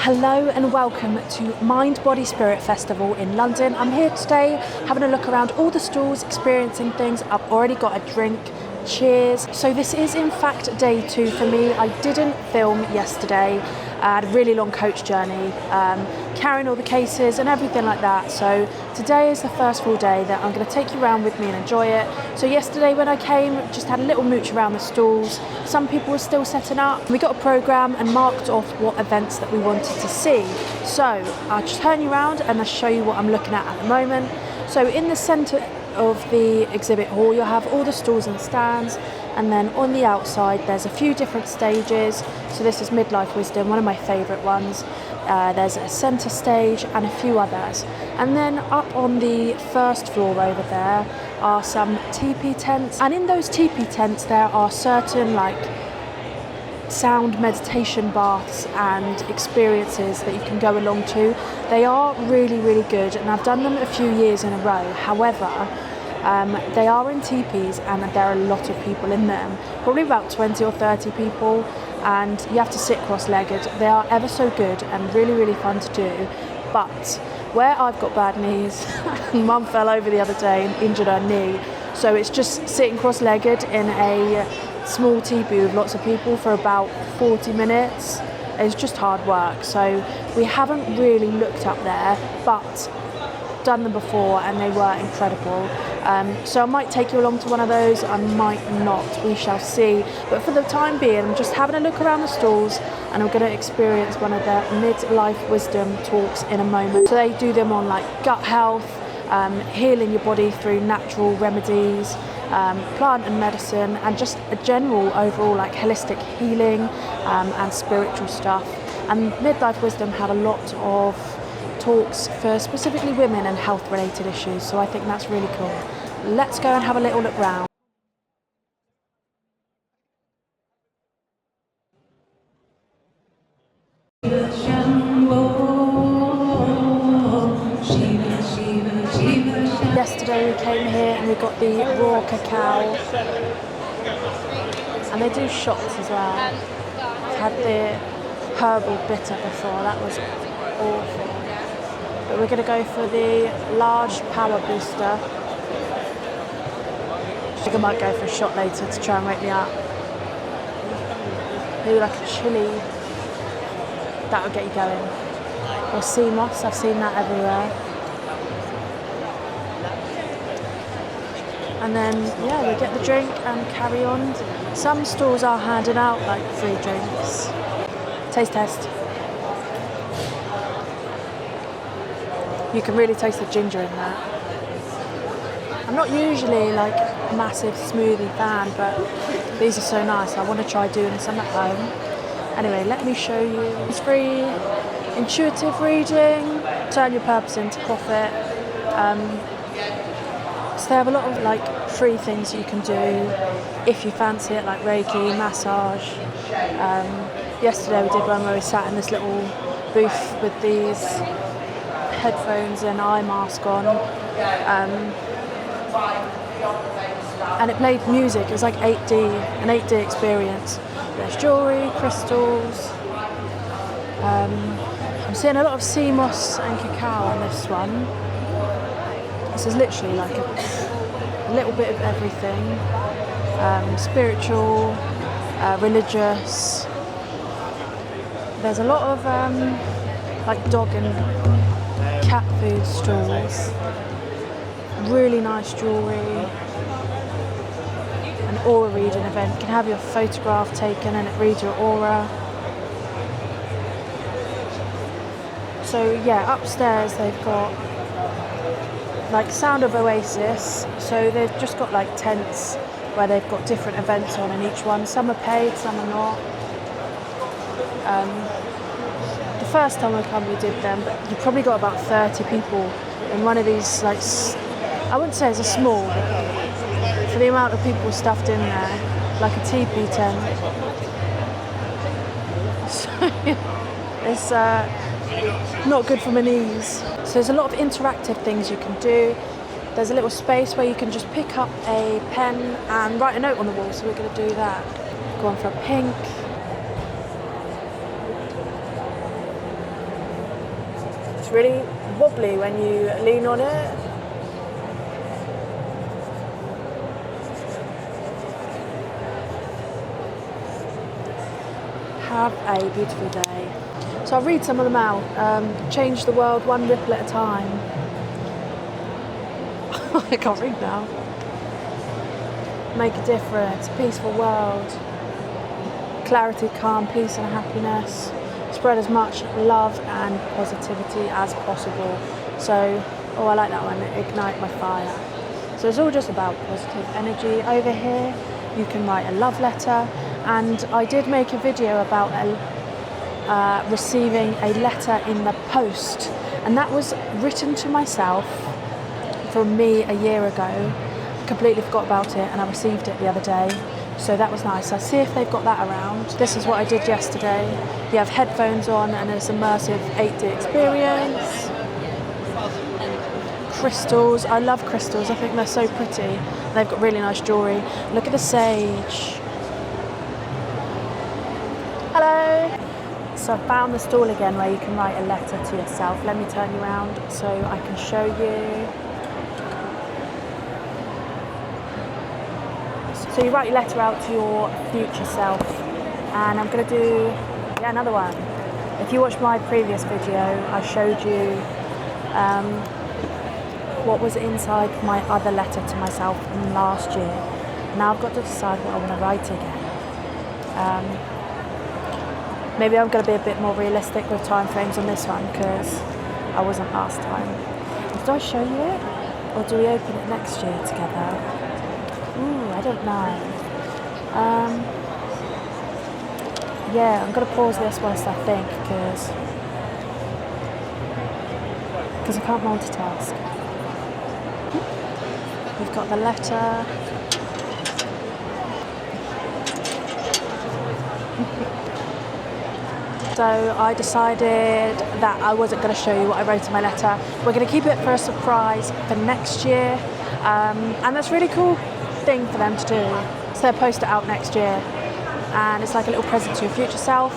Hello and welcome to Mind Body Spirit Festival in London. I'm here today having a look around all the stalls, experiencing things. I've already got a drink. Cheers. So this is in fact day 2 for me. I didn't film yesterday. I had a really long coach journey, carrying all the cases and everything like that. So today is the first full day that I'm going to take you around with me and enjoy it. So yesterday when I came, just had a little mooch around the stalls. Some people were still setting up. We got a programme and marked off what events that we wanted to see. So I'll just turn you around and I'll show you what I'm looking at the moment. So in the centre of the exhibit hall, you'll have all the stalls and stands, and then on the outside there's a few different stages. So this is Midlife Wisdom, one of my favourite ones. There's a centre stage and a few others, and then up on the first floor over there are some teepee tents, and in those teepee tents there are certain sound meditation baths and experiences that you can go along to. They are really, really good, and I've done them a few years in a row. However, they are in teepees and there are a lot of people in them, probably about 20 or 30 people, and you have to sit cross-legged. They are ever so good and really, really fun to do. But where I've got bad knees, Mum fell over the other day and injured her knee, so it's just sitting cross-legged in a small teepee with lots of people for about 40 minutes. It's just hard work, so we haven't really looked up there, but done them before and they were incredible. So I might take you along to one of those, I might not, we shall see. But for the time being, I'm just having a look around the stalls and I'm going to experience one of their Midlife Wisdom talks in a moment. So they do them on gut health, healing your body through natural remedies, plant and medicine, and just a general overall holistic healing and spiritual stuff. And Midlife Wisdom have a lot of talks for specifically women and health related issues, so I think that's really cool. Let's go and have a little look round. Yesterday we came here and we got the raw cacao, and they do shots as well. I've had the herbal bitter before, that was awful. But we're going to go for the large power booster. I think I might go for a shot later to try and wake me up. Maybe like a chili, that would get you going. Or sea moss, I've seen that everywhere. And then, yeah, we get the drink and carry on. Some stores are handing out free drinks. Taste test. You can really taste the ginger in that. I'm not usually a massive smoothie fan, but these are so nice. I want to try doing some at home. Anyway, let me show you. It's free, intuitive reading, turn your purpose into profit. So they have a lot of free things you can do if you fancy it, like Reiki, massage. Yesterday we did one where we sat in this little booth with these headphones and eye mask on, and it played music. It was like an 8D experience. There's jewellery, crystals. I'm seeing a lot of sea moss and cacao on this one. This is literally a little bit of everything. Spiritual, religious. There's a lot of dog and cat food stalls, really nice jewellery, an aura reading event. You can have your photograph taken and it reads your aura. So yeah, upstairs they've got Sound of Oasis, so they've just got tents where they've got different events on in each one. Some are paid, some are not. The first time we did them, but you probably got about 30 people in one of these, I wouldn't say it's a small, but for the amount of people stuffed in there, like a teepee tent. So it's not good for my knees. So there's a lot of interactive things you can do. There's a little space where you can just pick up a pen and write a note on the wall, so we're going to do that. Go on for a pink. really wobbly when you lean on it. Have a beautiful day. So I'll read some of them out. Change the world one ripple at a time. I can't read now. Make a difference. Peaceful world. Clarity, calm, peace and happiness. Spread as much love and positivity as possible. So, oh, I like that one. Ignite my fire. So it's all just about positive energy. Over here, you can write a love letter. And I did make a video about receiving a letter in the post. And that was written to myself from me a year ago. Completely forgot about it and I received it the other day. So that was nice. I'll see if they've got that around. This is what I did yesterday. You have headphones on and it's immersive 8D experience. Crystals. I love crystals. I think they're so pretty. They've got really nice jewellery. Look at the sage. Hello. So I found the stall again where you can write a letter to yourself. Let me turn you around so I can show you. So you write your letter out to your future self, and I'm going to do another one. If you watched my previous video, I showed you what was inside my other letter to myself from last year. Now I've got to decide what I want to write again. Maybe I'm going to be a bit more realistic with time frames on this one because I wasn't last time. Did I show you it, or do we open it next year together? Ooh, I don't know. Yeah, I'm going to pause this whilst I think because I can't multitask. We've got the letter. So I decided that I wasn't going to show you what I wrote in my letter. We're going to keep it for a surprise for next year. And that's really cool thing for them to do. So they'll post it out next year and it's like a little present to your future self.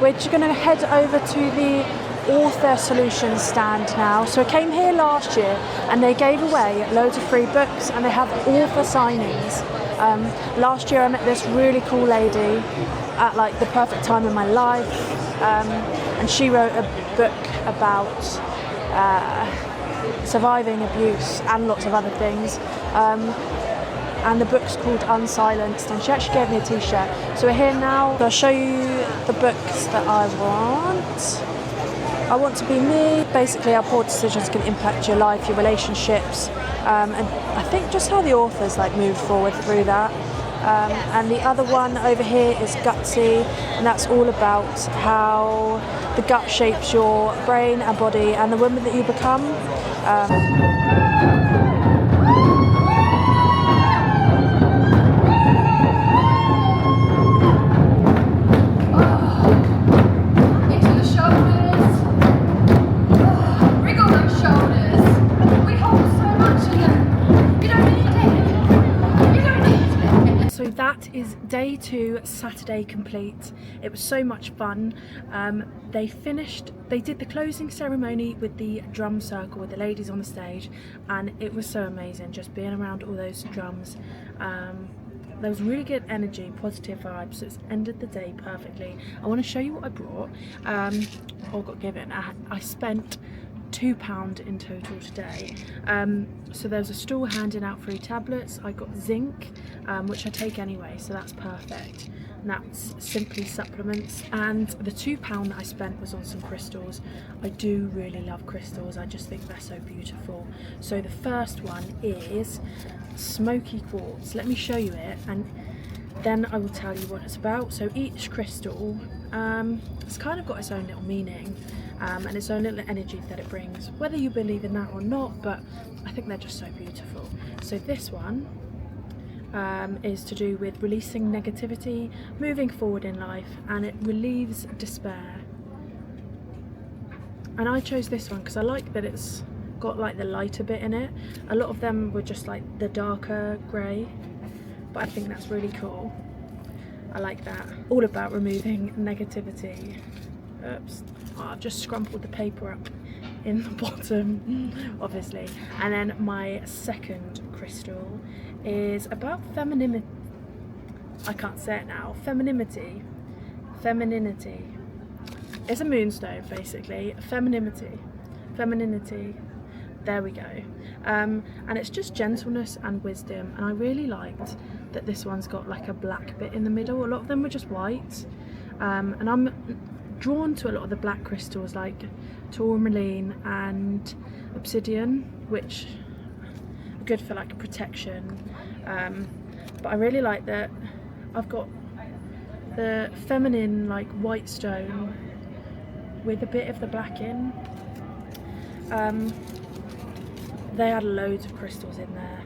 We're just going to head over to the Author Solutions stand now. So I came here last year and they gave away loads of free books and they have author signings. Last year I met this really cool lady at like the perfect time in my life, and she wrote a book about surviving abuse and lots of other things. And the book's called Unsilenced, and she actually gave me a t-shirt. So we're here now. I'll show you the books that I want. I want to be me. Basically, how poor decisions can impact your life, your relationships, and I think just how the authors like move forward through that. And the other one over here is Gutsy, and that's all about how the gut shapes your brain and body and the woman that you become. That is day 2, Saturday complete. It was so much fun. They did the closing ceremony with the drum circle with the ladies on the stage, and it was so amazing just being around all those drums. There was really good energy, positive vibes, so it's ended the day perfectly. I want to show you what I brought, or got given. I spent £2 in total today. So there's a stall handing out free tablets. I got zinc, which I take anyway, so that's perfect. And that's Simply Supplements. And the £2 that I spent was on some crystals. I do really love crystals. I just think they're so beautiful. So the first one is Smoky Quartz. Let me show you it and then I will tell you what it's about. So each crystal, it's kind of got its own little meaning. And its own little energy that it brings, whether you believe in that or not, but I think they're just so beautiful. So this one is to do with releasing negativity, moving forward in life, and it relieves despair. And I chose this one because I like that it's got like the lighter bit in it. A lot of them were just like the darker grey, but I think that's really cool. I like that. All about removing negativity. Oops. Oh, I've just scrumpled the paper up in the bottom, obviously. And then my second crystal is about femininity. I can't say it now. Femininity. It's a moonstone, basically. Femininity. There we go. And it's just gentleness and wisdom. And I really liked that this one's got like a black bit in the middle. A lot of them were just white. And I'm drawn to a lot of the black crystals like tourmaline and obsidian, which are good for like protection. But I really like that I've got the feminine like white stone with a bit of the black in. They had loads of crystals in there,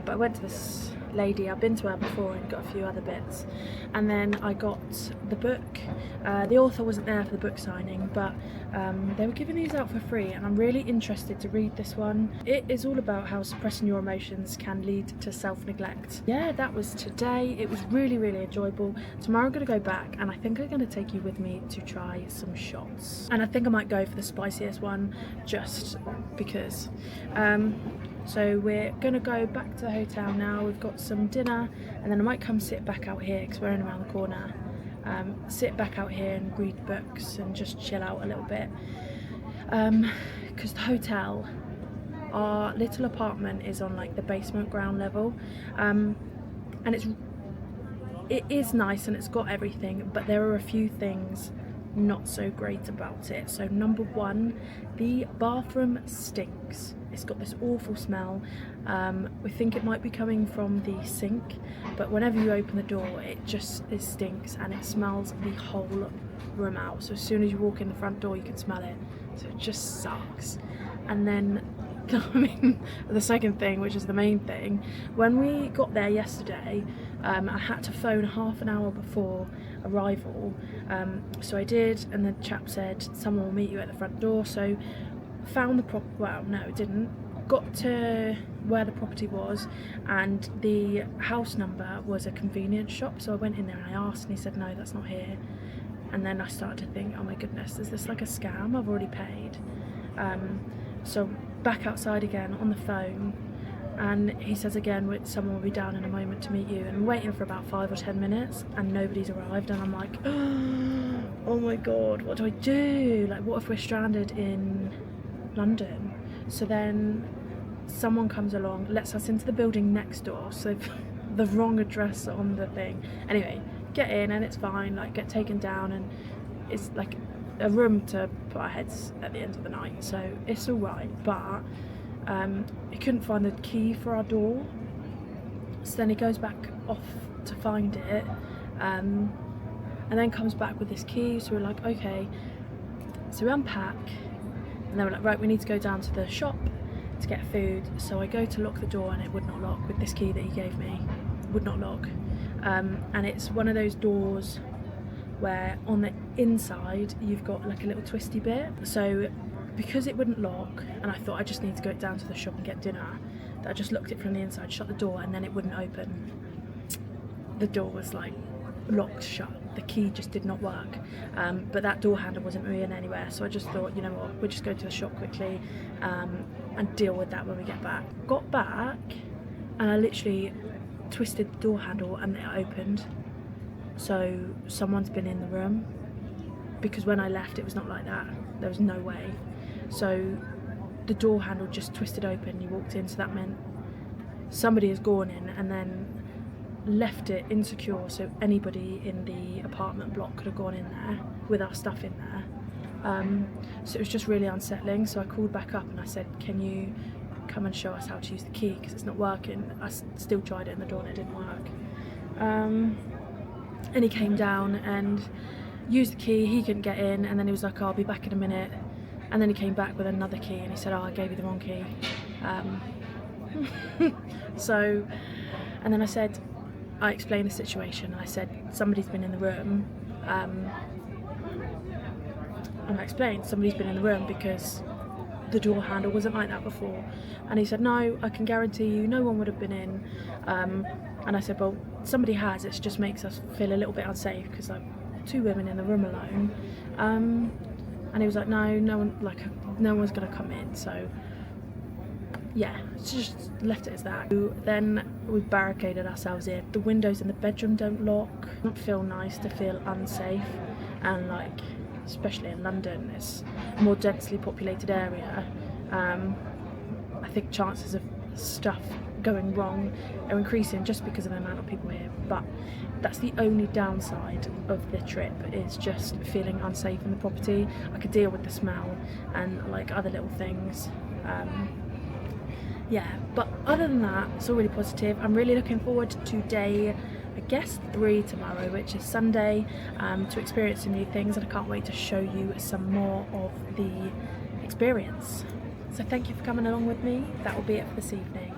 but I went to this lady, I've been to her before and got a few other bits, and then I got the book. The author wasn't there for the book signing, but they were giving these out for free, and I'm really interested to read this one. It is all about how suppressing your emotions can lead to self-neglect. Yeah, that was today. It was really enjoyable. Tomorrow I'm going to go back, and I think I'm going to take you with me to try some shots, and I think I might go for the spiciest one just because. So we're gonna go back to the hotel now. We've got some dinner, and then I might come sit back out here because we're in around the corner. Sit back out here and read books and just chill out a little bit. Because the hotel, our little apartment is on like the basement ground level, and it is nice and it's got everything, but there are a few things not so great about it. So number one, the bathroom stinks. It's got this awful smell. We think it might be coming from the sink, but whenever you open the door it stinks and it smells the whole room out. So as soon as you walk in the front door you can smell it, so it just sucks. And then the second thing, which is the main thing, when we got there yesterday, I had to phone half an hour before arrival, so I did, and the chap said someone will meet you at the front door. So found the well, no, it didn't. Got to where the property was, and the house number was a convenience shop. So I went in there and I asked, and he said no, that's not here. And then I started to think, oh my goodness, is this like a scam? I've already paid. So back outside again on the phone, and he says again, someone will be down in a moment to meet you. And I'm waiting for about 5 or 10 minutes and nobody's arrived, and I'm like, oh my god, what do I do? Like, what if we're stranded in London? So then someone comes along, lets us into the building next door, so the wrong address on the thing. Anyway, get in and it's fine, like get taken down, and it's like a room to put our heads at the end of the night, so it's alright. But he couldn't find the key for our door, so then he goes back off to find it, and then comes back with this key. So we're like, okay, so we unpack, and then we're like, right, we need to go down to the shop to get food. So I go to lock the door and it would not lock with this key that he gave me. It would not lock, and it's one of those doors where on the inside you've got like a little twisty bit. So because it wouldn't lock, and I thought I just need to go down to the shop and get dinner, that I just locked it from the inside, shut the door, and then it wouldn't open. The door was like locked shut, the key just did not work, but that door handle wasn't moving anywhere. So I just thought, you know what, we'll just go to the shop quickly and deal with that when we get back. Got back and I literally twisted the door handle and it opened. So someone's been in the room, because when I left it was not like that. There was no way. So the door handle just twisted open, you walked in, so that meant somebody has gone in and then left it insecure, so anybody in the apartment block could have gone in there with our stuff in there. So it was just really unsettling. So I called back up and I said, can you come and show us how to use the key, because it's not working. I still tried it in the door and it didn't work. And he came down and used the key. He couldn't get in, and then he was like, I'll be back in a minute. And then he came back with another key and he said, oh, I gave you the wrong key. So, and then I explained the situation, and I said somebody's been in the room, and I explained somebody's been in the room because the door handle wasn't like that before. And he said, no, I can guarantee you no one would have been in. And I said, well, somebody has, it just makes us feel a little bit unsafe because like 2 women in the room alone. And he was like, no one, like no one's gonna come in, so yeah, just left it as that. Then we barricaded ourselves in. The windows in the bedroom don't lock. It doesn't feel nice to feel unsafe, and like, especially in London, it's a more densely populated area. I think chances of stuff going wrong are increasing just because of the amount of people here, but that's the only downside of the trip, is just feeling unsafe in the property. I could deal with the smell and like other little things. Yeah, but other than that, it's all really positive. I'm really looking forward to day, I guess, 3 tomorrow, which is Sunday, to experience some new things, and I can't wait to show you some more of the experience. So thank you for coming along with me. That will be it for this evening.